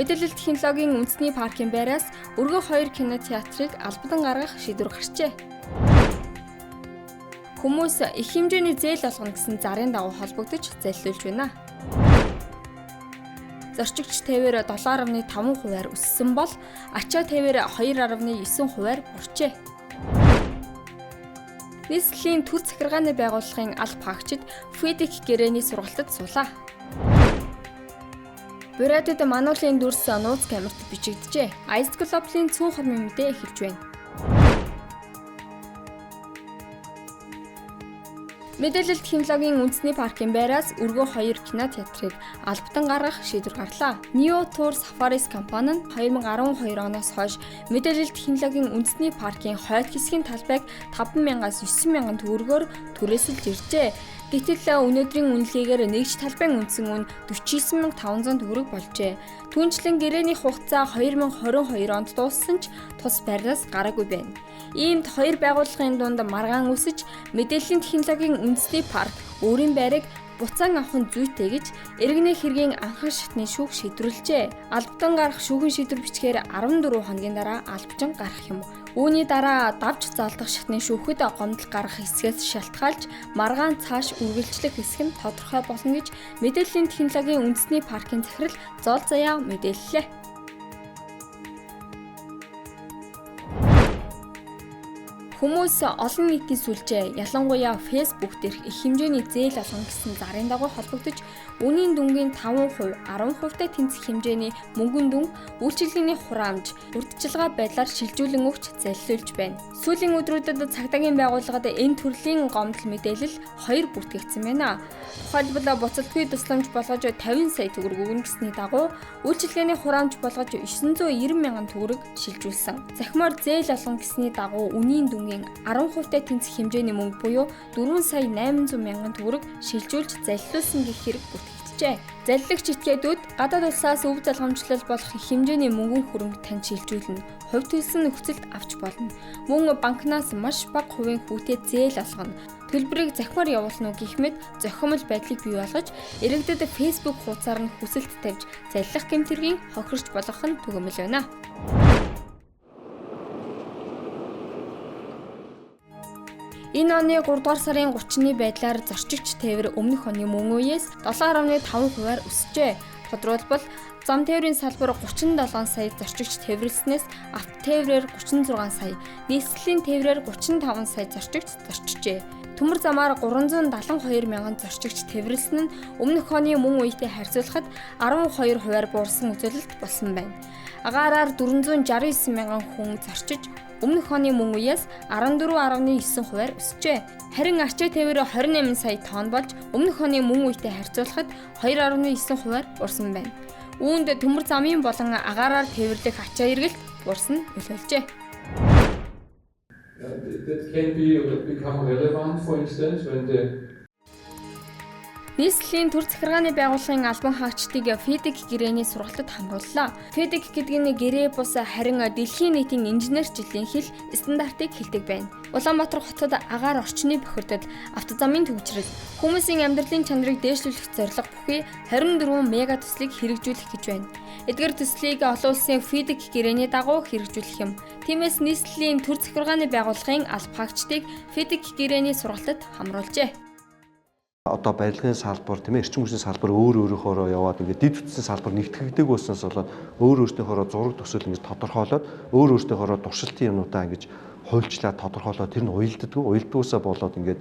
Мэдээлэл технологийн үндэсний паркын байраас өргөө 2 кинотеатрыг албадан гаргах шийдвэр гарчээ. Хүмүүс их хэмжээний зээл олгоно гэсэн зарын дагуу холбогдож залилуулж байна. Зорчигч тээвэр 7.5%-аар өссөн бол ачаа тээвэр 2.9%-аар бурчээ. Нийслэлийн төр захиргааны байгууллагын алба хаагчид FIDIC гэрээний сургалтад суулаа. Буратад мануулын дүрс нууц камерт бичигджээ. Ice Global-ийн цөөн хормын мэдээ эхэлж байна. Мэдээлэл технологийн үндэсний паркын байраас өргөө 2 кинотеатрыг албадан гаргах шийдвэр гарлаа. Neo Tour Safaris компани нь 2012 оноос хойш мэдээлэл технологийн үндэсний паркын хойд хэсгийн талбайг 5,000-аас 9,000 төгрөгөөр түрээсэлж иржээ. Гэтэл өнөөдрийн үнэлгээгээр нэгж талбайн үндсэн үн 49,500 төгрөг болжээ. Түүнчлэн гэрээний хугацаа 2022 онд дууссан ч тус байраас гараагүй байна. Иймд хоёр байгууллагын дунд маргаан үсэж мэдээллийн технологийн үндэсний парк өөрийн байрыг буцаан авахын зүйтэй гэж иргэний хэргийн анхан шатны шүүх шийдвэрлэжээ. Албадан гарах шүүхийн шийдвэр бичгээр 14 хоногийн дараа албачин гарах юм. Үүний дараа давж залдах шатны шүүхэд гомдол гарах хэсгээс шалтгаалж маргаан цааш үргэлжлэх хэсэг нь тодорхой болно гэж мэдээллийн технологийн үндэсний паркын захирал Зол Заяа мэдээллээ. Хүмүүс олон нийтийн сүлжээ, ялангуяа Facebook дээрх их хэмжээний зээл олгоно гэсэн зарын дагуу холбогдож, үнийн дүнгийн 5%, 10%-тай тэнцэх хэмжээний мөнгөн дүн, үйлчилгээний хураамж, урьдчилгаа байдлаар шилжүүлэн өгч залилуулж байна. Сүүлийн өдрүүдэд цагдаагийн байгууллагад энэ төрлийн гомдол мэдээлэл 2 бүртгэгдсэн байна. Тухайлбал буцалтгүй тусламж болгож 50 сая төгрөг өгнө гэсний дагуу үйлчилгээний хураамж болгож 990 мянган төгрөг шилжүүлсэн. Захимаар зээл олгоно гэсний дагуу үнийн дүнгийн 10%-тай тэнцэх хэмжээний мөнгө буюу 4 сая 800 мянган төгрөг шилжүүлж залилуулсан гэх хэрэг бүртгэгджээ. Залилагч этгээдүүд гадаад улсаас өв залгамжлал болох их хэмжээний мөнгөн хөрөнгө танд шилжүүлнэ. Хувь төлсөн нөхцөлд авч болно. Мөн банкнаас маш бага хувийн хүүтэй зээл олгоно. Төлбөрийг захимаар явуулна уу гэх мэт зохимол байдлыг бий болгож иргэдэд Facebook хуудасаар нь хүсэлт тавьж залилах гэмтэргийн хохирч болгох нь түгээмэл байна. Энэ оны 3 дугаар сарын 30-ны байдлаар зорчигч тээвэр өмнөх оны мөн үеэс 7.5%-аар өсжээ. Тодорхойлбол зам тээврийн салбар 37 сая зорчигч тээвэрлснээс автотээврээр 36 сая, нийслэлийн тээврээр 35 сая зорчигч зорчжээ. Төмөр замаар 372 мянган зорчигч тээвэрлсэн нь өмнөх оны мөн үетэй харьцуулахад 12%-аар буурсан үзүүлэлт болсон байна. Агаараар 469 мянган хүн зорчиж өмнөх оны мөн үеэс 14.9%-аар өсжээ. Харин ачаа тээвэр 28 сая тонн болж өмнөх оны мөн үетэй харьцуулахад 2.9%-аар буурсан байна. Үүнд төмөр замын болон агаараар тээвэрлэх ачаа эргэлт буурсан нөлөөлжээ. That can become relevant, for instance, when the Нийслэлийн төр захиргааны байгууллагын албан хаагчдыг FIDIC гэрээний сургалтад хамрууллаа. FIDIC гэдэг нь гэрээ бус харин дэлхийн нийтийн инженерчлэлийн хэл стандартыг хэлдэг байна. Улаанбаатар хотод агаар орчны бохирдод автозамын төвчрөл, хүмүүсийн амьдралын чанарыг дээшлүүлэх зорилго бүхий 24 мега төслийг хэрэгжүүлэх гэж байна. Эдгээр төслийг олон улсын FIDIC гэрээний дагуу хэрэгжүүлэх юм. Тиймээс нийслэлийн төр захиргааны байгууллагын албан хаагчдыг FIDIC гэрээний сургалтад хамруулжээ. Одоо барилгын салбар тийм ээ эрчим хүчний салбар өөрөөхөөрөө яваад ингээд дэд бүтцийн салбар нэгтгэгдэг байснаас болоод өөрөөсөөхөөрөө зураг төсөл ингэж тодорхойлоод өөрөөсөөхөөрөө туршилтын юмнуудаа ингэж хуульчлаад тодорхойлоод тэр нь уялдгуусаа болоод ингээд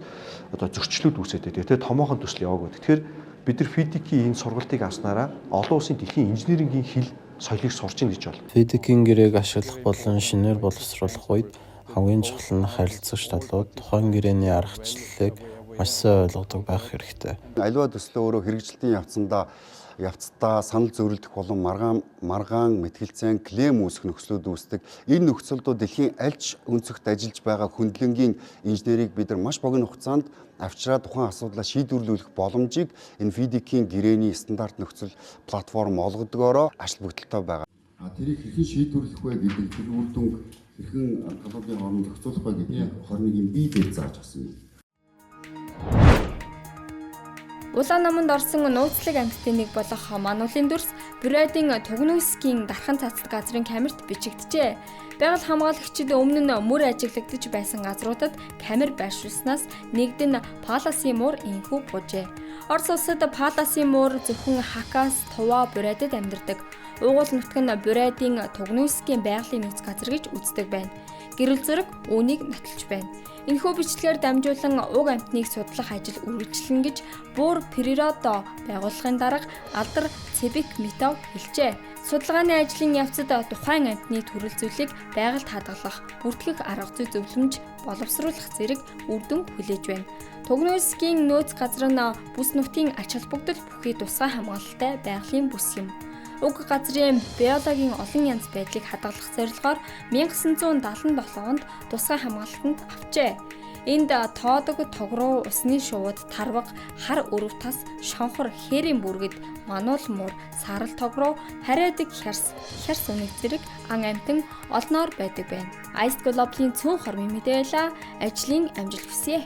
одоо зөрчлүүд үүсээд тэгээ томоохон төсөл яваагүй. Тэгэхээр бид нар FIDIC-ийн энэ сургалтыг авснараа олон улсын дэлхийн инженерингийн хэл соёлыг сурч ийн гэж байна. FIDIC-ийн гэрээг ашиглах болон шинээр боловсруулах үед хамгийн чухал нь харилцагч талууд тухайн гэрээний аргачлалыг маш сайн ойлгодог байх хэрэгтэй. Аливаа төслөө өөрөө хэрэгжилтийн явцдаа санал зөрүүлдэх болон маргаан мэтгэлцэн клейм үүсгэх нөхцлүүд үүсдэг. Энэ нөхцөлдөө дэлхийн аль ч өнцөгт ажиллаж байгаа хөндлөнгийн инженерийг бид нар маш богино хугацаанд авчраад тухайн асуудлаа шийдвэрлүүлэх боломжийг энэ FIDIC-ийн гэрээний стандарт нөхцөл платформ олгодгоороо ашиг бүгдэлтэй байгаа. Тэрийг хэрхэн шийдвэрлэх вэ гэдэг тэр үр дүнг хэрхэн талуудын хооронд зохицуулах вэ гэдэг 21-ийн бие дээр зааж авсан юм. Улаан наманд орсон нууцлаг амьтдын нэг болох мануулын дүрс Бурайдын Тугнүйсгийн дархан цацд газрын камерт бичигджээ. Байгаль хамгаалагчид өмнө нь мөр ажиглагдаж байсан газруудад камер байршуулснаас нэгд нь Паласын муур инхүү буужээ. Орос улсад Паласын муур зөвхөн Хакас, Тува, Бурайдад амьдардаг. Уугуул нутг нь Бурайдын Тугнүйсгийн байгалийн нөөц газар гэж үздэг байна. Гэрэл зураг үүнийг нотолж байна. Энэхүү бичлэгээр дамжуулан уг амьтныг судлах ажил үргэлжлэнэ гэж Буур Природо байгууллагын дарга Алдар Цэбик Митов хэлжээ. Судалгааны ажлын явцад тухайн амьтны төрөл зүйлийг байгальд хадгалах, бүртгэх арга зүй зөвлөмж боловсруулах зэрэг үр дүн хүлээж байна. Тугнүйсгийн нөөц газар нь бүс нутгийн ач холбогдол бүхий тусгай хамгаалалтай байгалийн бүс юм. Уг газрын биологийн олон янз байдлыг хадгалах зорилгоор 1977 онд тусгай хамгаалалтанд авчээ. Энд тоодог, тогруу, усны шувууд, тарваг, хар өрөв тас, шонхор, хээрийн бүргэд, мануул муур, сарал тогруу, хариадаг хярс үнэг зэрэг ан амьтан олноор байдаг байна. Ice Globe-ийн цөөн хормын мэдээлэл ажлын амжилт хүсье.